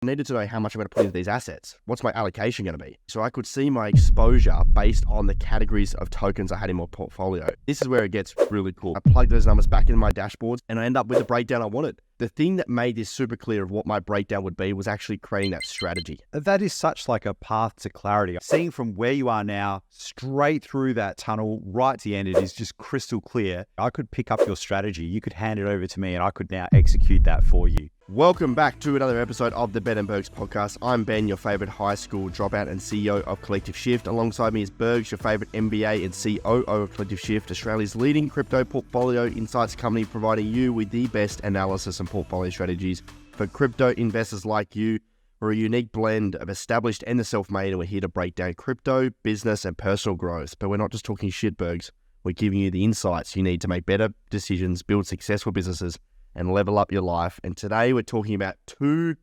needed to know how much I'm going to put into these assets. What's my allocation going to be? So I could see my exposure based on the categories of tokens I had in my portfolio. This is where it gets really cool. I plug those numbers back into my dashboards and I end up with the breakdown I wanted. The thing that made this super clear of what my breakdown would be was actually creating that strategy. That is such like a path to clarity. Seeing from where you are now, straight through that tunnel, right to the end, it is just crystal clear. I could pick up your strategy. You could hand it over to me and I could now execute that for you. Welcome back to another episode of the Ben and Bergs podcast. I'm Ben, your favorite high school dropout and CEO of Collective Shift. Alongside me is Bergs, your favorite MBA and COO of Collective Shift, Australia's leading crypto portfolio insights company, providing you with the best analysis and portfolio strategies for crypto investors like you. We're a unique blend of established and the self-made, and we're here to break down crypto, business, and personal growth. But we're not just talking shit, Bergs. We're giving you the insights you need to make better decisions, build successful businesses, and level up your life. And today we're talking about 2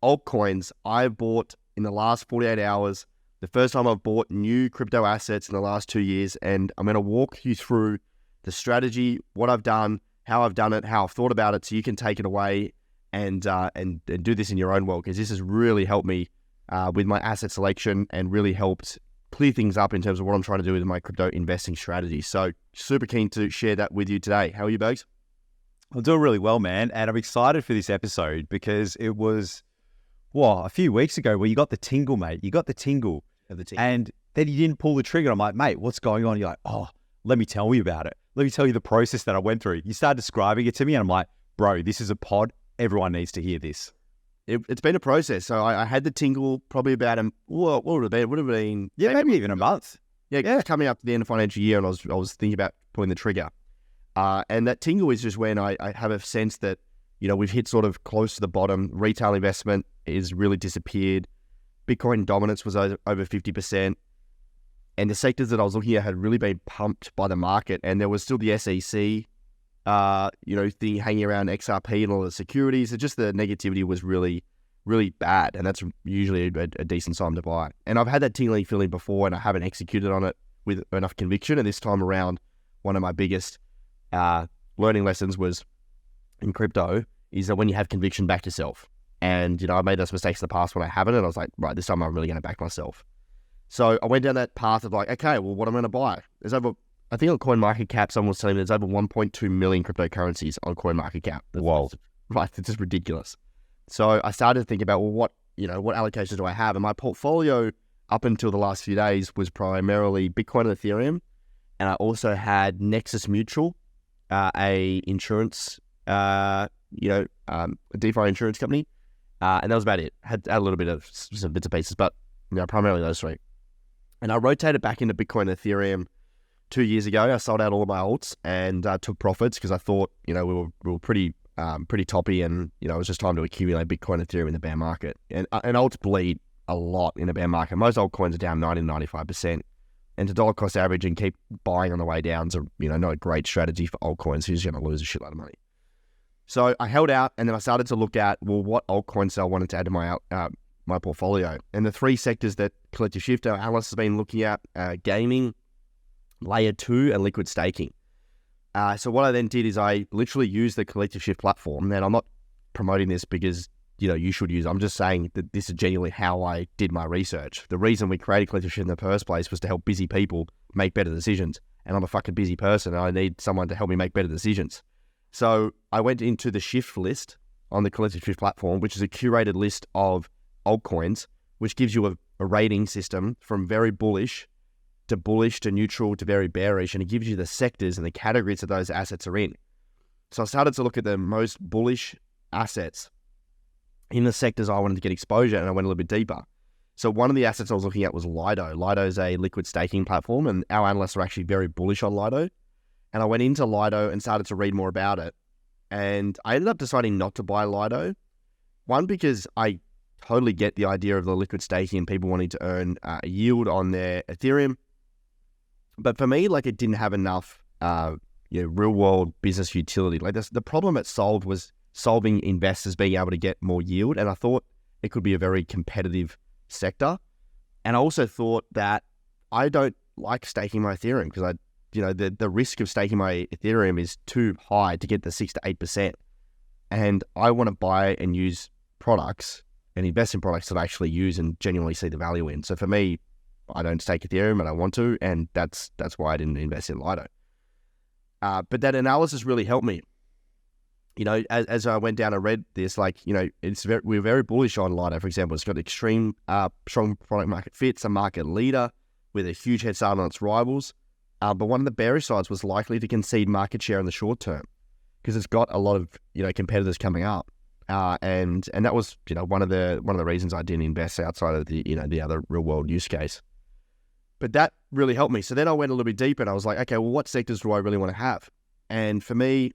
altcoins I've bought in the last 48 hours. The first time I've bought new crypto assets in the last 2 years. And I'm going to walk you through the strategy, what I've done, how I've done it, how I've thought about it, so you can take it away and do this in your own world, because this has really helped me with my asset selection and really helped clear things up in terms of what I'm trying to do with my crypto investing strategy. So super keen to share that with you today. How are you, Bergs? I'm doing really well, man. And I'm excited for this episode because it was, a few weeks ago where you got the tingle, mate. You got the tingle. And then you didn't pull the trigger. I'm like, mate, what's going on? You're like, let me tell you about it. Let me tell you the process that I went through. You started describing it to me and I'm like, bro, this is a pod. Everyone needs to hear this. It's been a process. So I had the tingle probably about, what would it have been? It would have been... Yeah, maybe even a month. Yeah, coming up to the end of financial year, and I was thinking about pulling the trigger. And that tingle is just when I have a sense that, we've hit sort of close to the bottom. Retail investment is really disappeared. Bitcoin dominance was over 50%. And the sectors that I was looking at had really been pumped by the market. And there was still the SEC, thing hanging around XRP and all the securities. Just the negativity was really, really bad. And that's usually a decent time to buy. And I've had that tingling feeling before and I haven't executed on it with enough conviction. And this time around, one of my biggest learning lessons was in crypto is that when you have conviction, back yourself. And, I made those mistakes in the past when I haven't, and I was like, right, this time I'm really going to back myself. So I went down that path of like, okay, well, what am I going to buy? I think on CoinMarketCap, someone was telling me there's over 1.2 million cryptocurrencies on CoinMarketCap. Whoa. Right, it's just ridiculous. So I started to think about, well, what allocations do I have? And my portfolio up until the last few days was primarily Bitcoin and Ethereum. And I also had Nexus Mutual, a insurance, a DeFi insurance company. And that was about it. Had a little bit of some bits and pieces, but primarily those 3. And I rotated back into Bitcoin and Ethereum 2 years ago. I sold out all of my alts and took profits because I thought, we were pretty toppy, and, it was just time to accumulate Bitcoin and Ethereum in the bear market. And alts bleed a lot in a bear market. Most altcoins are down 90-95%. And to dollar cost average and keep buying on the way down is not a great strategy for altcoins. Who's going to lose a shitload of money? So I held out, and then I started to look at, what altcoins I wanted to add to my portfolio. And the 3 sectors that Collective Shift, our analyst, has been looking at, gaming, layer 2, and liquid staking. So what I then did is I literally used the Collective Shift platform. And I'm not promoting this because you should use it. I'm just saying that this is genuinely how I did my research. The reason we created Collective Shift in the first place was to help busy people make better decisions. And I'm a fucking busy person, and I need someone to help me make better decisions. So I went into the Shift list on the Collective Shift platform, which is a curated list of altcoins, which gives you a rating system from very bullish to neutral to very bearish. And it gives you the sectors and the categories that those assets are in. So I started to look at the most bullish assets in the sectors I wanted to get exposure, and I went a little bit deeper. So one of the assets I was looking at was Lido. Lido is a liquid staking platform, and our analysts are actually very bullish on Lido. And I went into Lido and started to read more about it. And I ended up deciding not to buy Lido. One, because I totally get the idea of the liquid staking and people wanting to earn a yield on their Ethereum. But for me, it didn't have enough real world business utility. The problem it solved was solving investors being able to get more yield. And I thought it could be a very competitive sector. And I also thought that I don't like staking my Ethereum because the risk of staking my Ethereum is too high to get the 6 to 8%. And I want to buy and use products and invest in products that I actually use and genuinely see the value in. So for me, I don't stake Ethereum and I want to, and that's why I didn't invest in Lido. But that analysis really helped me. You know, as I went down and read this, like, you know, we're very bullish on Lido, for example. It's got extreme strong product market fit. It's a market leader with a huge head start on its rivals. But one of the bearish sides was likely to concede market share in the short term because it's got a lot of, you know, competitors coming up. And that was, you know, one of the reasons I didn't invest outside of the, you know, the other real world use case. But that really helped me. So then I went a little bit deeper and I was like, okay, well, what sectors do I really want to have? And for me,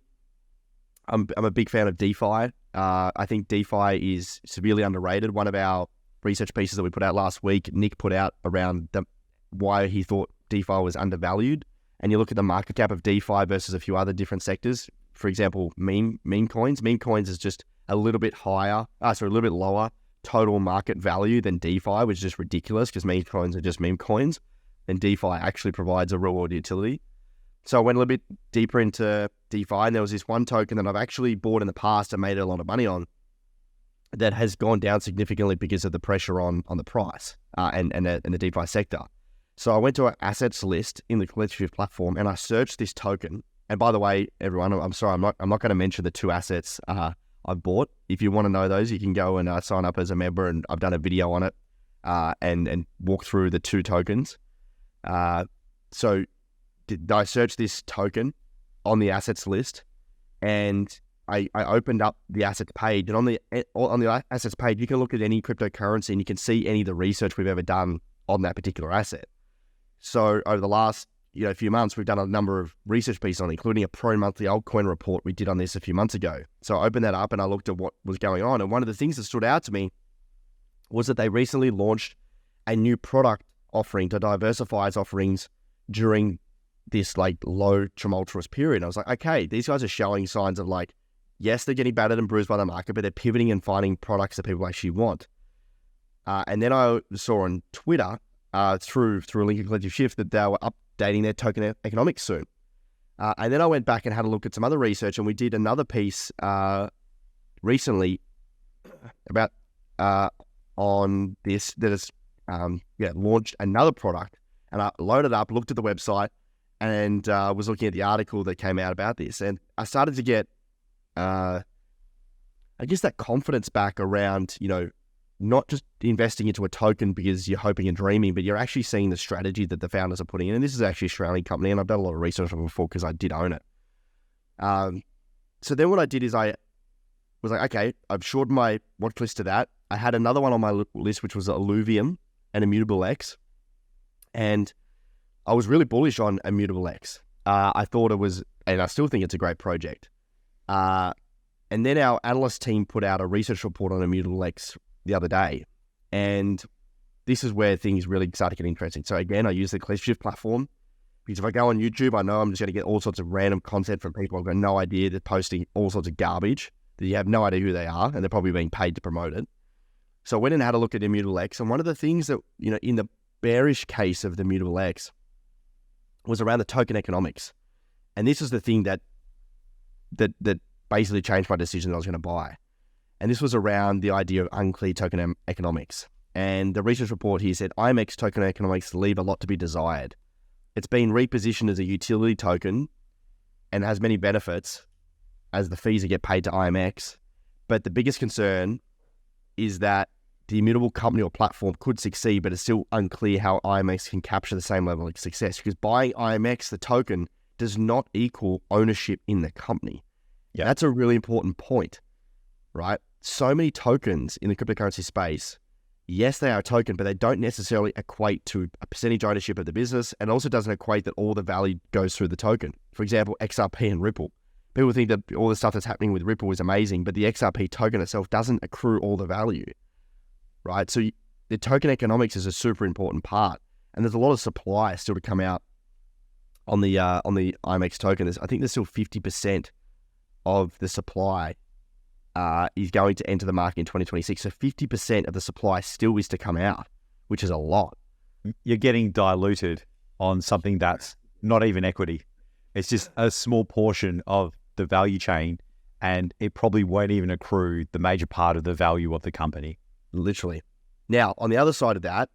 I'm a big fan of DeFi. I think DeFi is severely underrated. One of our research pieces that we put out last week, Nick put out around why he thought DeFi was undervalued. And you look at the market cap of DeFi versus a few other different sectors. For example, meme coins. Meme coins is just a little bit higher, a little bit lower total market value than DeFi, which is just ridiculous because meme coins are just meme coins. And DeFi actually provides a real world utility. So I went a little bit deeper into DeFi, and there was this one token that I've actually bought in the past and made a lot of money on that has gone down significantly because of the pressure on the price and the DeFi sector. So I went to an assets list in the Collective Shift platform and I searched this token. And by the way, everyone, I'm sorry, I'm not going to mention the two assets I've bought. If you want to know those, you can go and sign up as a member, and I've done a video on it and walk through the two tokens. So I searched this token on the assets list, and I opened up the assets page, and on the assets page, you can look at any cryptocurrency and you can see any of the research we've ever done on that particular asset. So over the last few months, we've done a number of research pieces on it, including a pro-monthly altcoin report we did on this a few months ago. So I opened that up and I looked at what was going on, and one of the things that stood out to me was that they recently launched a new product offering to diversify its offerings during this like low tumultuous period. I was like, okay, these guys are showing signs of like, yes, they're getting battered and bruised by the market, but they're pivoting and finding products that people actually want. And then I saw on Twitter through a link in Collective Shift that they were updating their token economics soon. And then I went back and had a look at some other research, and we did another piece recently about on this that has launched another product. And I loaded up, looked at the website, and was looking at the article that came out about this. And I started to get, I guess, that confidence back around, not just investing into a token because you're hoping and dreaming, but you're actually seeing the strategy that the founders are putting in. And this is actually an Australian company, and I've done a lot of research on it before because I did own it. So then what I did is I was like, okay, I've shortened my watch list to that. I had another one on my list, which was Alluvium and Immutable X. And I was really bullish on Immutable X. I thought it was, and I still think it's a great project. And then our analyst team put out a research report on Immutable X the other day. And this is where things really start to get interesting. So again, I use the Collective Shift platform because if I go on YouTube, I know I'm just going to get all sorts of random content from people I've got no idea. They're posting all sorts of garbage that you have no idea who they are, and they're probably being paid to promote it. So I went and had a look at Immutable X. And one of the things that, in the bearish case of the Immutable X was around the token economics. And this is the thing that basically changed my decision that I was going to buy. And this was around the idea of unclear token economics. And the research report here said IMX token economics leave a lot to be desired. It's been repositioned as a utility token and has many benefits as the fees that get paid to IMX. But the biggest concern is that the immutable company or platform could succeed, but it's still unclear how IMX can capture the same level of success, because buying IMX, the token, does not equal ownership in the company. Yeah. That's a really important point, right? So many tokens in the cryptocurrency space, yes, they are a token, but they don't necessarily equate to a percentage ownership of the business, and also doesn't equate that all the value goes through the token. For example, XRP and Ripple. People think that all the stuff that's happening with Ripple is amazing, but the XRP token itself doesn't accrue all the value, right? So the token economics is a super important part, and there's a lot of supply still to come out on the IMX token. I think there's still 50% of the supply is going to enter the market in 2026. So 50% of the supply still is to come out, which is a lot. You're getting diluted on something that's not even equity. It's just a small portion of the value chain, and it probably won't even accrue the major part of the value of the company. literally. Now, on the other side of that,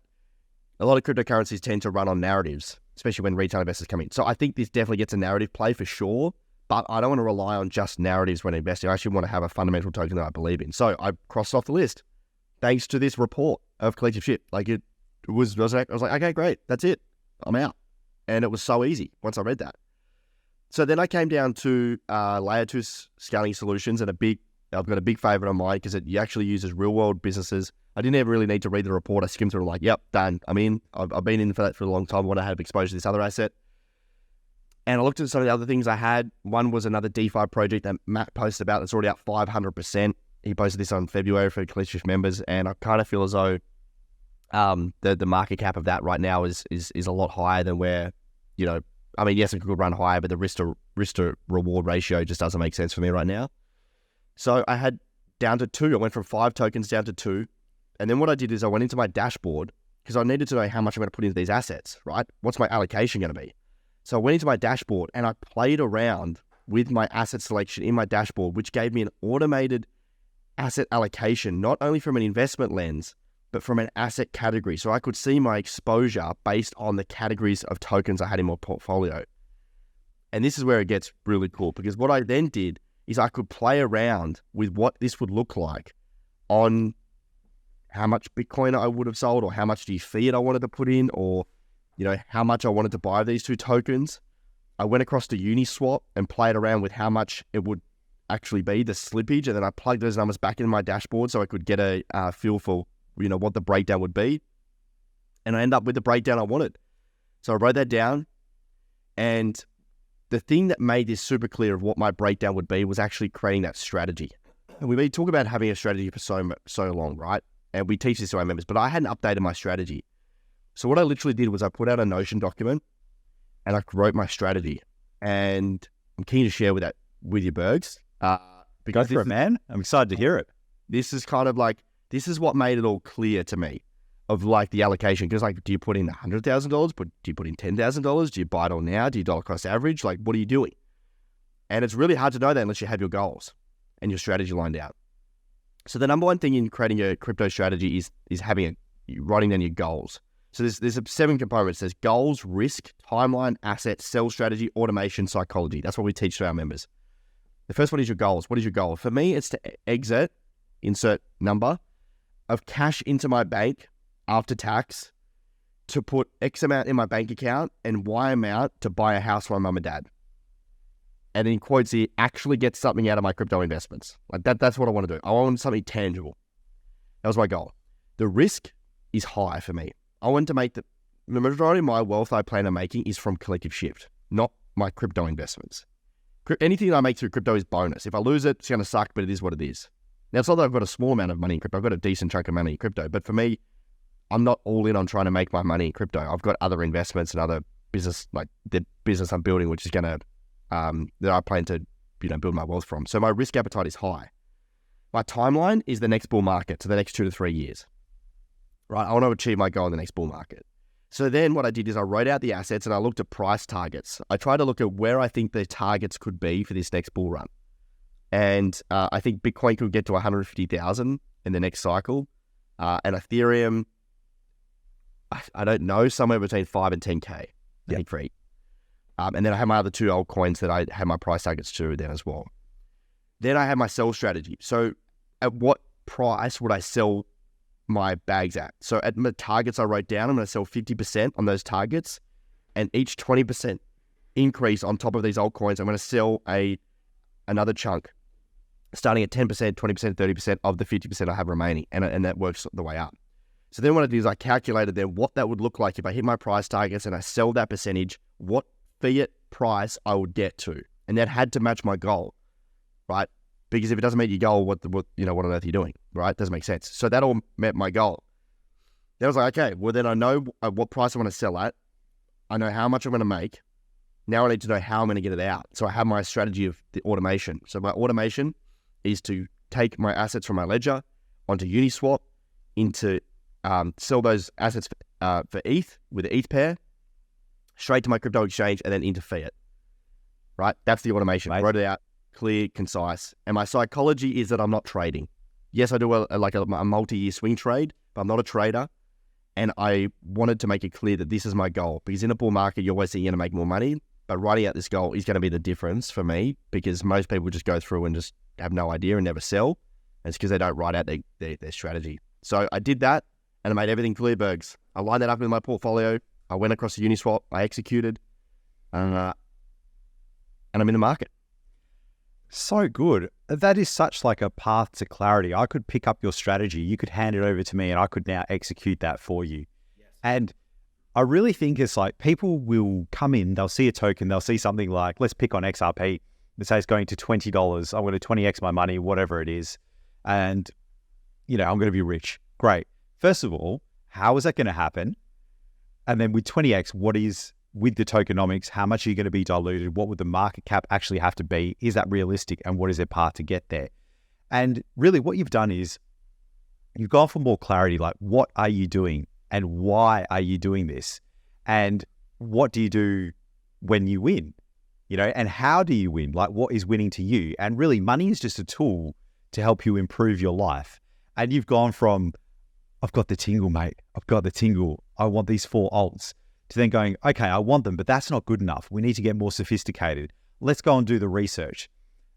a lot of cryptocurrencies tend to run on narratives, especially when retail investors come in. So I think this definitely gets a narrative play for sure, but I don't want to rely on just narratives when investing. I actually want to have a fundamental token that I believe in. So I crossed off the list thanks to this report of Collective Shift. Like I was like, okay, great, that's it, I'm out. And it was so easy once I read that. So then I came down to Layer 2 scaling solutions, and I've got a big favorite on mine because it actually uses real world businesses. I didn't ever really need to read the report. I skimmed through it like, yep, done. I'm in. I've been in for that for a long time. I want to have exposure to this other asset. And I looked at some of the other things I had. One was another DeFi project that Matt posted about that's already up 500%. He posted this on February for Collective Shift members, and I kind of feel as though the market cap of that right now is a lot higher than where, I mean, yes, it could run higher, but the risk to reward ratio just doesn't make sense for me right now. So I had down to 2. I went from 5 tokens down to 2. And then what I did is I went into my dashboard because I needed to know how much I'm going to put into these assets, right? What's my allocation going to be? So I went into my dashboard and I played around with my asset selection in my dashboard, which gave me an automated asset allocation, not only from an investment lens, but from an asset category. So I could see my exposure based on the categories of tokens I had in my portfolio. And this is where it gets really cool, because what I then did is I could play around with what this would look like on how much Bitcoin I would have sold, or how much fiat I wanted to put in, or how much I wanted to buy these 2 tokens. I went across to Uniswap and played around with how much it would actually be, the slippage, and then I plugged those numbers back in my dashboard so I could get a feel for what the breakdown would be. And I ended up with the breakdown I wanted. So I wrote that down, and the thing that made this super clear of what my breakdown would be was actually creating that strategy. And we've been talking about having a strategy for so long, right? And we teach this to our members, but I hadn't updated my strategy. So what I literally did was I put out a Notion document and I wrote my strategy. And I'm keen to share with you, Bergs. Go for it, man. I'm excited to hear it. This is kind of like, this is what made it all clear to me of like the allocation. Because like, do you put in $100,000? Do you put in $10,000? Do you buy it all now? Do you dollar cost average? Like, what are you doing? And it's really hard to know that unless you have your goals and your strategy lined out. So the number one thing in creating a crypto strategy is writing down your goals. So there's 7 components. There's goals, risk, timeline, assets, sell strategy, automation, psychology. That's what we teach to our members. The first one is your goals. What is your goal? For me, it's to insert number of cash into my bank after tax, to put X amount in my bank account and Y amount to buy a house for my mum and dad. And in quotes here, actually get something out of my crypto investments. Like that's what I want to do. I want something tangible. That was my goal. The risk is high for me. I want to make the majority of my wealth I plan on making is from Collective Shift, not my crypto investments. Anything I make through crypto is bonus. If I lose it, it's going to suck, but it is what it is. Now, it's not that I've got a small amount of money in crypto. I've got a decent chunk of money in crypto. But for me, I'm not all in on trying to make my money in crypto. I've got other investments and other business, like the business I'm building, which is going to, that I plan to, build my wealth from. So my risk appetite is high. My timeline is the next bull market, so the next 2 to 3 years. Right? I want to achieve my goal in the next bull market. So then what I did is I wrote out the assets and I looked at price targets. I tried to look at where I think the targets could be for this next bull run. And I think Bitcoin could get to 150,000 in the next cycle. And Ethereum, I don't know, somewhere between 5 and 10K, I think, for each. And then I have my other 2 altcoins that I have my price targets to then as well. Then I have my sell strategy. So at what price would I sell my bags at? So at the targets I wrote down, I'm going to sell 50% on those targets, and each 20% increase on top of these altcoins, I'm going to sell another chunk, starting at 10%, 20%, 30% of the 50% I have remaining, and that works the way up. So then what I did is I calculated then what that would look like if I hit my price targets and I sell that percentage, what fiat price I would get to, and that had to match my goal, right? Because if it doesn't meet your goal, what on earth are you doing, right? Doesn't make sense. So that all met my goal. Then I was like, okay, well then I know what price I want to sell at. I know how much I'm going to make. Now I need to know how I'm going to get it out. So I have my strategy of the automation. So my automation is to take my assets from my ledger onto Uniswap, into sell those assets for ETH with the ETH pair, straight to my crypto exchange, and then into fiat. Right? That's the automation. Right. I wrote it out, clear, concise. And my psychology is that I'm not trading. yes, I do a multi-year swing trade, but I'm not a trader. And I wanted to make it clear that this is my goal, because in a bull market, you're always thinking you're going to make more money, but writing out this goal is going to be the difference for me, because most people just go through and just have no idea and never sell. And it's because they don't write out their strategy. So I did that, and I made everything clear, Bergs. I lined that up in my portfolio. I went across the Uniswap. I executed, and I'm in the market. So good. That is such like a path to clarity. I could pick up your strategy. You could hand it over to me and I could now execute that for you. Yes. And I really think it's like people will come in, they'll see a token, they'll see something like, let's pick on XRP. Let's say it's going to $20. I'm going to 20x my money, whatever it is. And, I'm going to be rich. Great. First of all, how is that going to happen? And then with 20x, what is with the tokenomics, how much are you going to be diluted? What would the market cap actually have to be? Is that realistic? And what is their path to get there? And really what you've done is you've gone for more clarity, like what are you doing and why are you doing this? And what do you do when you win? And how do you win? Like what is winning to you? And really money is just a tool to help you improve your life. And you've gone from, I've got the tingle, mate. I've got the tingle. I want these 4 alts, to then going, okay, I want them, but that's not good enough. We need to get more sophisticated. Let's go and do the research.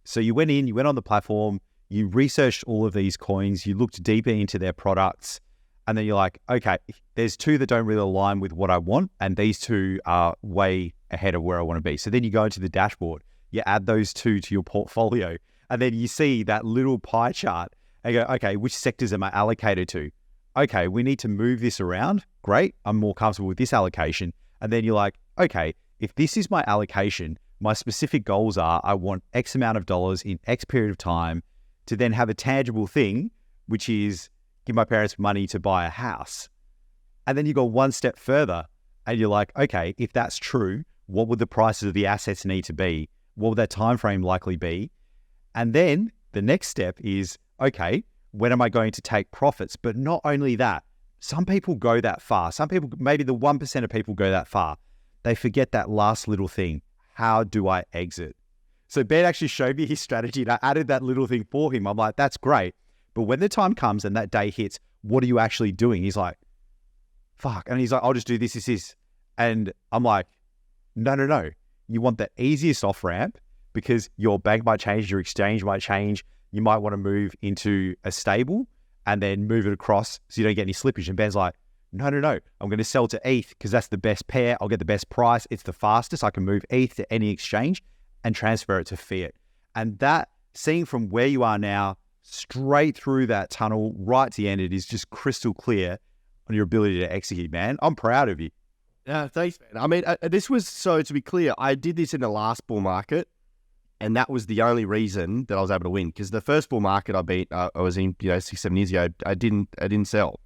So you went on the platform, you researched all of these coins, you looked deeper into their products, and then you're like, okay, there's 2 that don't really align with what I want, and these 2 are way ahead of where I want to be. So then you go into the dashboard, you add those 2 to your portfolio, and then you see that little pie chart, and you go, okay, which sectors am I allocated to? Okay, we need to move this around. Great, I'm more comfortable with this allocation. And then you're like, okay, if this is my allocation, my specific goals are I want X amount of dollars in X period of time to then have a tangible thing, which is give my parents money to buy a house. And then you go one step further and you're like, okay, if that's true, what would the prices of the assets need to be? What would that time frame likely be? And then the next step is, okay, when am I going to take profits? But not only that, some people go that far. Some people, maybe the 1% of people go that far. They forget that last little thing. How do I exit? So Ben actually showed me his strategy and I added that little thing for him. I'm like, that's great. But when the time comes and that day hits, what are you actually doing? He's like, fuck. And he's like, I'll just do this. And I'm like, no. You want the easiest off ramp because your bank might change, your exchange might change. You might want to move into a stable and then move it across so you don't get any slippage. And Ben's like, no. I'm going to sell to ETH because that's the best pair. I'll get the best price. It's the fastest. I can move ETH to any exchange and transfer it to fiat. And that, seeing from where you are now, straight through that tunnel, right to the end, it is just crystal clear on your ability to execute, man. I'm proud of you. Yeah, thanks, man. I mean, this was, so to be clear, I did this in the last bull market. And that was the only reason that I was able to win. Because the first bull market I was in, 6-7 years ago, I didn't sell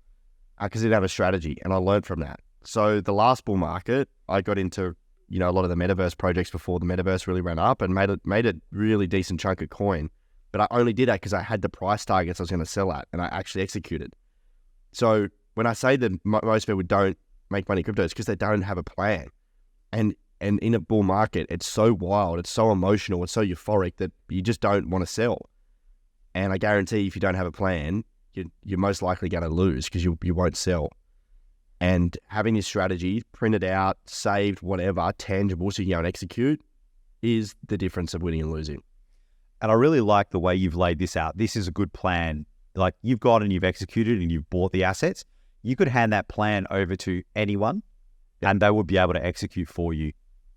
because I didn't have a strategy, and I learned from that. So the last bull market, I got into a lot of the metaverse projects before the metaverse really ran up, and made a really decent chunk of coin. But I only did that because I had the price targets I was going to sell at, and I actually executed. So when I say that most people don't make money in crypto, it's because they don't have a plan. And in a bull market, it's so wild, it's so emotional, it's so euphoric that you just don't want to sell. And I guarantee if you don't have a plan, you're most likely going to lose because you won't sell. And having this strategy printed out, saved, whatever, tangible, so you can go and execute, is the difference of winning and losing. And I really like the way you've laid this out. This is a good plan. Like you've gone and you've executed and you've bought the assets. You could hand that plan over to anyone and they would be able to execute for you.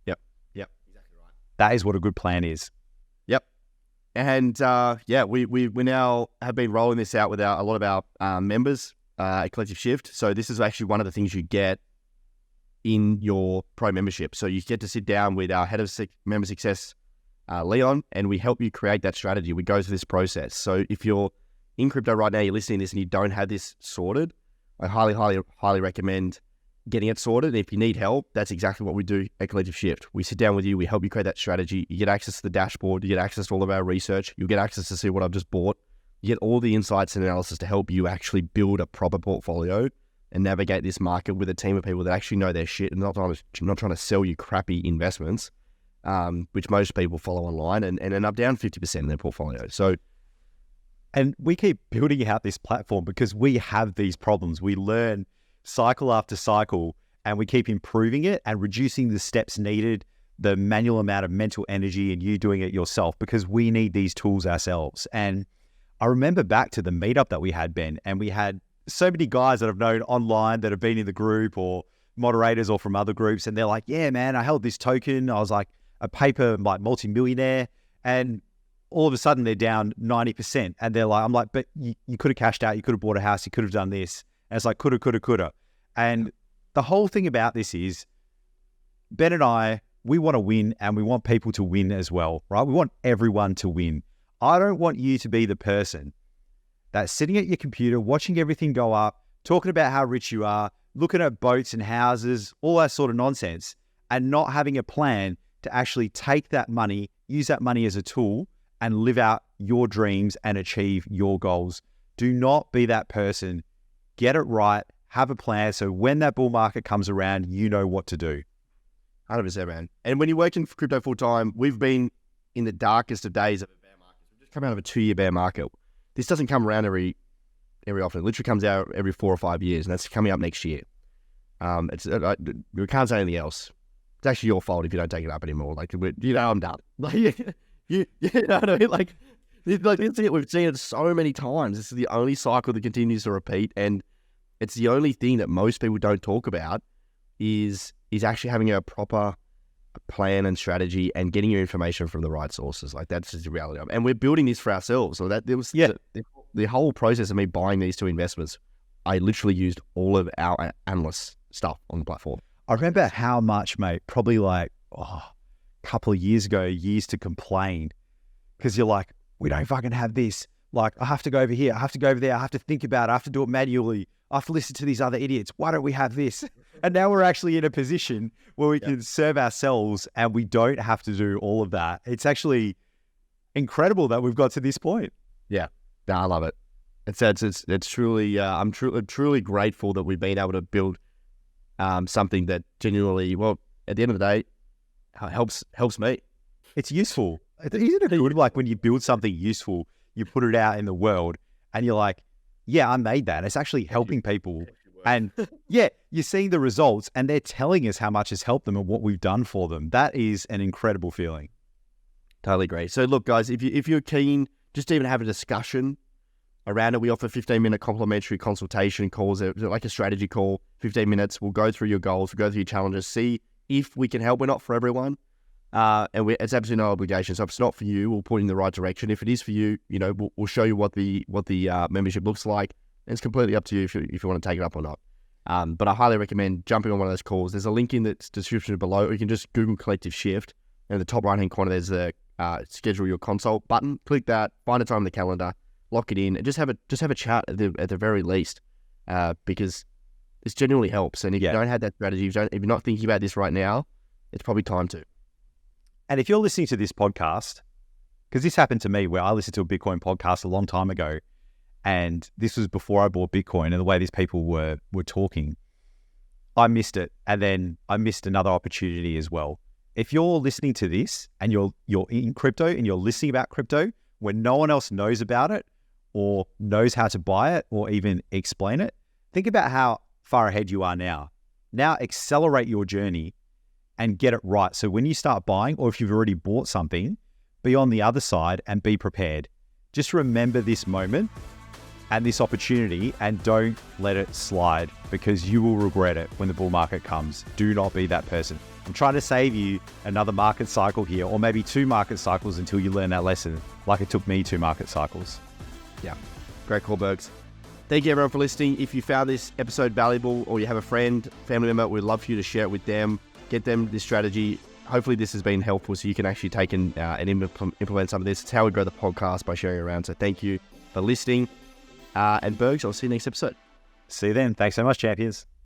Yep, exactly right. That is what a good plan is. Yep. And we now have been rolling this out with a lot of our members at Collective Shift. So this is actually one of the things you get in your pro membership. So you get to sit down with our head of member success, Leon, and we help you create that strategy. We go through this process. So if you're in crypto right now, you're listening to this and you don't have this sorted, I highly recommend getting it sorted. And if you need help, that's exactly what we do at Collective Shift. We sit down with you, we help you create that strategy. You get access to the dashboard, you get access to all of our research, you get access to see what I've just bought. You get all the insights and analysis to help you actually build a proper portfolio and navigate this market with a team of people that actually know their shit and not trying to sell you crappy investments, which most people follow online and end up down 50% in their portfolio. So, And we keep building out this platform because we have these problems. We learn cycle after cycle, and we keep improving it and reducing the steps needed, the manual amount of mental energy, and you doing it yourself, because we need these tools ourselves. And I remember back to the meetup that we had, Ben, and we had so many guys that I've known online that have been in the group, or moderators or from other groups. And they're like, yeah, man, I held this token. I was like a paper, like multi-millionaire. And all of a sudden they're down 90%. And they're like, I'm like, but you could have cashed out. You could have bought a house. You could have done this. And it's like, coulda. And the whole thing about this is Ben and I, we want to win, and we want people to win as well, right? We want everyone to win. I don't want you to be the person that's sitting at your computer, watching everything go up, talking about how rich you are, looking at boats and houses, all that sort of nonsense, and not having a plan to actually take that money, use that money as a tool, and live out your dreams and achieve your goals. Do not be that person. Get it right. Have a plan, so when that bull market comes around, you know what to do. 100%, man. And when you're working for crypto full time, we've been in the darkest of days of a bear market. We've just come out of a 2-year bear market. This doesn't come around every often. It literally comes out every 4 or 5 years, and that's coming up next year. We can't say anything else. It's actually your fault if you don't take it up anymore. Like, I'm done. Like, you know what I mean? Like this is it. We've seen it so many times. This is the only cycle that continues to repeat, and it's the only thing that most people don't talk about is actually having a proper plan and strategy and getting your information from the right sources. Like, that's just the reality of it. And we're building this for ourselves. So that there was the whole process of me buying these 2 investments. I literally used all of our analysts' stuff on the platform. I remember how much, mate, probably like a couple of years ago, you used to complain because you're like, we don't fucking have this. Like, I have to go over here. I have to go over there. I have to think about it. I have to do it manually. I have to listen to these other idiots. Why don't we have this? And now we're actually in a position where we can serve ourselves, and we don't have to do all of that. It's actually incredible that we've got to this point. Yeah, I love it. It's truly, I'm truly grateful that we've been able to build something that genuinely, well, at the end of the day, helps me. It's useful. Isn't it good? Like, when you build something useful, you put it out in the world, and you're like, yeah, I made that. It's actually helping people. And yeah, you're seeing the results, and they're telling us how much it's helped them and what we've done for them. That is an incredible feeling. Totally agree. So look, guys, if you're keen just to even have a discussion around it, we offer 15-minute complimentary consultation calls, like a strategy call, 15 minutes. We'll go through your goals, we'll go through your challenges, see if we can help. We're not for everyone. It's absolutely no obligation. So if it's not for you, we'll point in the right direction. If it is for you, we'll show you what the membership looks like. And it's completely up to you if you want to take it up or not. But I highly recommend jumping on one of those calls. There's a link in the description below, or you can just Google Collective Shift. And in the top right-hand corner, there's the schedule your consult button. Click that, find a time in the calendar, lock it in, and just have a chat at the very least, because this genuinely helps. And if you don't have that strategy, if you're not thinking about this right now, it's probably time to. And if you're listening to this podcast, because this happened to me where I listened to a Bitcoin podcast a long time ago, and this was before I bought Bitcoin, and the way these people were talking, I missed it. And then I missed another opportunity as well. If you're listening to this and you're in crypto and you're listening about crypto when no one else knows about it or knows how to buy it or even explain it, think about how far ahead you are now. Now accelerate your journey and get it right. So when you start buying, or if you've already bought something, be on the other side and be prepared. Just remember this moment and this opportunity, and don't let it slide, because you will regret it when the bull market comes. Do not be that person. I'm trying to save you another market cycle here, or maybe 2 market cycles until you learn that lesson, like it took me 2 market cycles. Yeah, great call, Bergs. Thank you, everyone, for listening. If you found this episode valuable, or you have a friend, family member, we'd love for you to share it with them, get them this strategy. Hopefully this has been helpful so you can actually take and implement some of this. It's how we grow the podcast, by sharing around. So thank you for listening. And Bergs, I'll see you next episode. See you then. Thanks so much, champions.